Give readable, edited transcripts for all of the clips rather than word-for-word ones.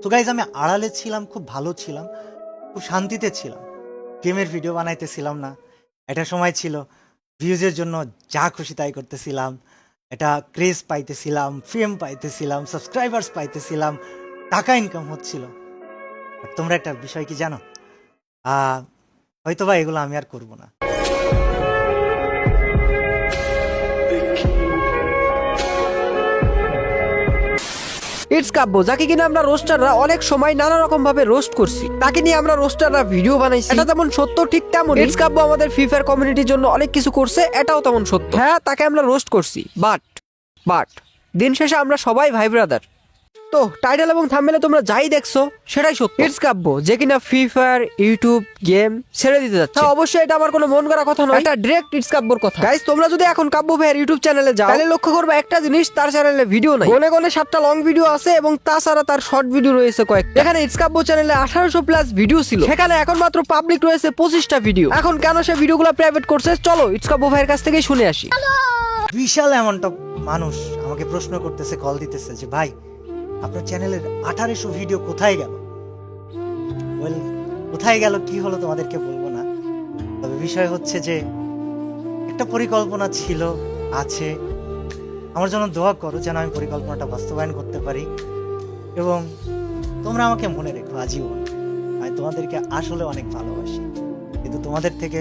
তো গাইজ আমি আড়ালে ছিলাম, খুব ভালো ছিলাম, খুব শান্তিতে ছিলাম, গেমের ভিডিও বানাইতেছিলাম না। একটা সময় ছিল ভিউজের জন্য যা খুশি তাই করতেছিলাম, এটা ক্রেজ পাইতেছিলাম, ফেম পাইতেছিলাম, সাবস্ক্রাইবার্স পাইতেছিলাম, টাকা ইনকাম হচ্ছিল। আর তোমরা একটা বিষয় কি জানো, হয়তোবা এগুলো আমি আর করব না। ইটস কাব্য, যাকে কিনা আমরা রোস্টাররা অনেক সময় নানা রকম ভাবে রোস্ট করছি, তাকে নিয়ে আমরা রোস্টাররা ভিডিও বানাইছি। এটা যেমন সত্য ঠিক তেমন ইটস কাব্য আমাদের ফ্রি ফায়ার কমিউনিটির জন্য অনেক কিছু করছে, এটাও তেমন সত্য। হ্যাঁ, তাকে আমরা রোস্ট করছি, বাট দিন শেষে আমরা সবাই ভাই ব্রাদার। তো টাইটেল এবং থাম্বনেলে তোমরা যাই দেখছো সেটাই সত্য। ইটস কাব্য যে কিনা ফ্রি ফায়ার ইউটিউব গেম ছেড়ে দিতে যাচ্ছে, অবশ্যই এটা আমার কোনো মন করা কথা নয়, এটা ডিরেক্ট ইটস কাব্যর কথা। গাইস, তোমরা যদি এখন কাব্য ভাইয়ের ইউটিউব চ্যানেলে যাও তাহলে লক্ষ্য করবে একটা জিনিস, তার চ্যানেলে ভিডিও নাই। গনে গনে 7টা লং ভিডিও আছে এবং তাছাড়া তার শর্ট ভিডিও রয়েছে কয়েকটা। এখানে ইটস কাব্য চ্যানেলে 1800 প্লাস ভিডিও ছিল, সেখানে এখন মাত্র পাবলিক রয়েছে 25টা ভিডিও। এখন কেন সে ভিডিওগুলো প্রাইভেট করছে, চলো ইটস কাব্য ভাইয়ের কাছ থেকেই শুনে আসি। বিশাল অ্যামাউন্ট অফ মানুষ আমাকে প্রশ্ন করতেছে, কল দিতেছে যে ভাই আপনার চ্যানেলের 1800 ভিডিও কোথায় গেল। ওয়েল, কোথায় গেল কি হলো তোমাদেরকে বলবো না, তবে বিষয় হচ্ছে যে একটা পরিকল্পনা ছিল, আছে। আমার জন্য দোয়া করো যেন আমি পরিকল্পনাটা বাস্তবায়ন করতে পারি, এবং তোমরা আমাকে মনে রেখো আজীবন। আমি তোমাদেরকে আসলে অনেক ভালোবাসি, কিন্তু তোমাদের থেকে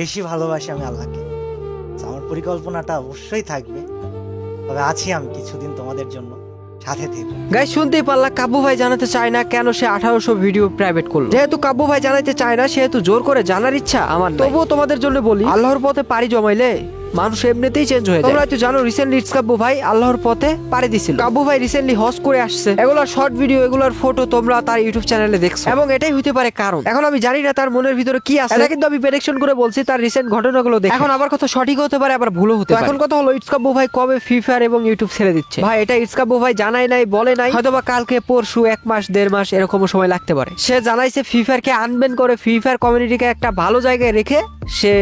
বেশি ভালোবাসি আমি আল্লাহকে। আমার পরিকল্পনাটা অবশ্যই থাকবে, তবে আছি আমি কিছুদিন তোমাদের জন্য সাথে থেকো। গাইস, শুনতেই পারলা কাব্য ভাই জানাতে চায় না কেন সে 1800 ভিডিও প্রাইভেট করলো। যেহেতু কাব্য ভাই জানাতে চায় না, সেহেতু জোর করে জানার ইচ্ছা আমার নাই। তবুও তোমাদের জন্য বলি, আল্লাহর পথে পাড়ি জমাইলে মানুষ এমনিতেই চেঞ্জ হয়ে যায়। তোমরা তো জানো রিসেন্টলি ইটস কাব্য ভাই আল্লাহর পথে পাড়ি দিছিল। কাব্য ভাই রিসেন্টলি হজ করে আসছে, এগুলোর শর্ট ভিডিও, এগুলোর ফটো তোমরা তার ইউটিউব চ্যানেলে দেখছো, এবং এটাই হইতে পারে কারণ। এখন আমি জানি না তার মনের ভিতরে কি আছে, এটা কিন্তু আমি প্রেডিকশন করে বলছি তার রিসেন্ট ঘটনাগুলো দেখে। এখন আবার কথা সঠিক হতে পারে, আবার ভুলও হতে পারে। এখন কথা হলো ইটস কাব্য ভাই কবে ফ্রি ফায়ার এবং ইউটিউব ছেড়ে দিচ্ছে। ভাই এটা ইটস কাব্য ভাই জানাই নাই, বলে নাই, হয়তোবা কালকে পরশু 1 মাস 1.5 মাস এরকম সময় লাগতে পারে। সে জানাইছে ফ্রি ফায়ারকে আনবেন করে ফ্রি ফায়ার কমিউনিটিকে একটা ভালো জায়গায় রেখে সে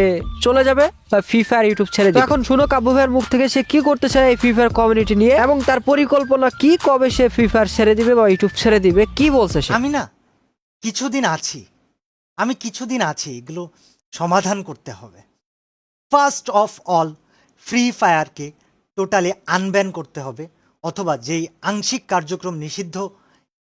চলে যাবে বা ফ্রি ফায়ার ইউটিউব ছেড়ে দিবে। এখন শুনো কাব্য ভাইয়ের মুখ থেকে সে কি করতে চায় এই ফ্রি ফায়ার কমিউনিটি নিয়ে, এবং তার পরিকল্পনা কি, কবে সে ফ্রি ফায়ার ছেড়ে দিবে বা ইউটিউব ছেড়ে দিবে, কি বলছে সে। আমি কিছুদিন আছি, এগুলো সমাধান করতে হবে। ফার্স্ট অফ অল ফ্রি ফায়ারকে টোটালি আনব্যান করতে হবে, অথবা যেই আংশিক কার্যক্রম নিষিদ্ধ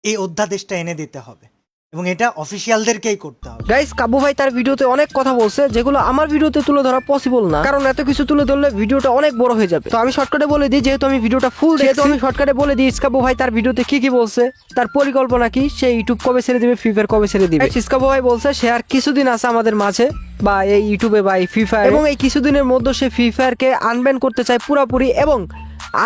এই অধ্যাদেশটা এনে দিতে হবে, এবং এটা অফিসিয়ালদেরকেই করতে হবে। গাইস, কাব্য ভাই তার ভিডিওতে অনেক কথা বলছে যেগুলো আমার ভিডিওতে তুলে ধরা পসিবল না, কারণ এত কিছু তুলে ধরলে ভিডিওটা অনেক বড় হয়ে যাবে। তো আমি শর্টকাটে বলে দিই, যেহেতু আমি ভিডিওটা ফুল দেখছি, আমি শর্টকাটে বলে দিই ইটস কাব্য ভাই তার ভিডিওতে কি কি বলছে, তার পরিকল্পনা কি, সে ইউটিউব কবে ছেড়ে দিবে, ফ্রি ফায়ার কবে ছেড়ে দিবে। ইটস কাব্য ভাই বলছে সে আর কিছুদিন আছে আমাদের মাঝে, বা এই ইউটিউবে বা এই ফ্রি ফায়ার, এবং এই কিছুদিনের মধ্যে সে ফ্রি ফায়ারকে আনব্যান করতে চায় পুরোপুরি, এবং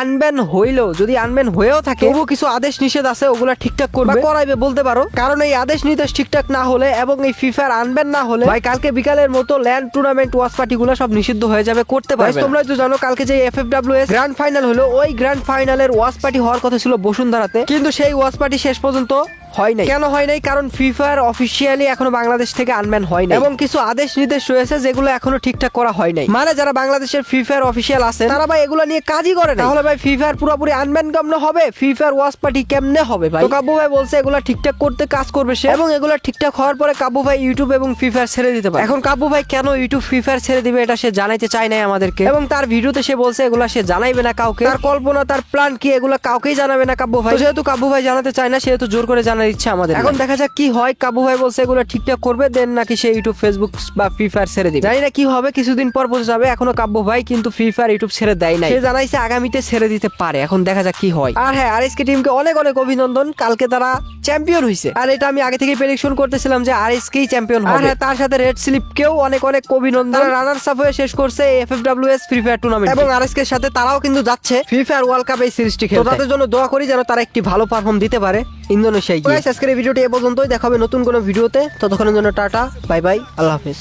আনব্যান হইলেও, যদি আনব্যান হয়েও থাকে তবুও কিছু আদেশ নিষেধ আছে, ওগুলা ঠিকঠাক করবে, করাইবে বলতে পারো। কারণ এই আদেশ নির্দেশ ঠিকঠাক না হলে এবং এই ফ্রি ফায়ার আনব্যান না হলে ভাই কালকে বিকালের মতো ল্যান্ড টুর্নামেন্ট ওয়াচ পার্টি গুলো সব নিষিদ্ধ হয়ে যাবে, করতে পারবে। তোমরা তো জানো কালকে যে FFWS গ্র্যান্ড ফাইনাল হলো, ওই গ্র্যান্ড ফাইনালের ওয়াচ পার্টি হওয়ার কথা ছিল বসুন্ধরাতে, কিন্তু সেই ওয়াচ পার্টি শেষ পর্যন্ত হয় নাই। কেন হয় নাই? কারণ ফ্রি ফায়ার অফিসিয়ালি এখনো বাংলাদেশ থেকে আনব্যান হয় না, এবং কিছু আদেশ নির্দেশ রয়েছে যেগুলো এখনো ঠিকঠাক করা হয় নাই। মানে যারা বাংলাদেশের ফ্রি ফায়ার অফিসিয়াল আছে তারা ভাই এগুলো নিয়ে কাজই করে না। তাহলে ভাই ফ্রি ফায়ার পুরোপুরি আনব্যান কেমনে হবে, ফ্রি ফায়ার ওয়াচ পার্টি কেমনে হবে ভাই? তো কাব্য ভাই বলছে এগুলো ঠিকঠাক করতে কাজ করবে সে, এবং এগুলো ঠিকঠাক হওয়ার পরে কাব্য ভাই ইউটিউব এবং ফ্রি ফায়ার ছেড়ে দিতে পারে। এখন কাব্য ভাই কেন ইউটিউব ফ্রি ফায়ার ছেড়ে দিবে এটা সে জানাইতে চায় নাই আমাদেরকে, এবং তার ভিডিওতে সে বলছে এগুলা সে জানাইবে না কাউকে, তার কল্পনা তার প্ল্যান কি এগুলা কাউকেই জানাবে না কাব্য ভাই। যেহেতু কাব্য ভাই জানাতে চায় না, সেহেতু জোর করে জানার ইচ্ছা আমাদের। এখন দেখা যাক কি হয়। কাব্য ভাই বলছে এগুলো ঠিকঠাক করবে, দেন নাকি সে ইউটিউব ফেসবুক বা ফ্রি ফায়ার ছেড়ে দিবে। জানি না কি হবে, কিছুদিন পর বোঝা যাবে। এখনো কাব্য ভাই কিন্তু ফ্রি ফায়ার ইউটিউব ছেড়ে দেয় নাই, সে জানাইছে আগামীতে ছেড়ে দিতে পারে। এখন দেখা যাক কি হয়। আর হ্যাঁ, আরএসকে টিমকে অনেক অনেক অভিনন্দন, কালকে তারা চ্যাম্পিয়ন হইছে, আর এটা আমি আগে থেকে প্রেডিকশন করতেছিলাম যে আরএসকেই চ্যাম্পিয়ন হবে। আর হ্যাঁ, তার সাথে রেড স্লিপকেও অনেক অনেক অভিনন্দন, রানার্স আপ হয়ে শেষ করছে FFWS ফ্রি ফায়ার টুর্নামেন্ট, এবং আরএসকে এর সাথে তারাও কিন্তু যাচ্ছে ফ্রি ফায়ার ওয়ার্ল্ড কাপ এই সিরিজটি খেলতে। তাদের জন্য দোয়া করি যেন তারা একটি ভালো পারফর্ম দিতে পারে ইন্দোনেশিয়ায় গিয়ে। আজকের এই ভিডিওটি এ পর্যন্তই, দেখা হবে নতুন কোনো ভিডিওতে। ততক্ষণের জন্য টাটা, বাই বাই, আল্লাহ হাফেজ।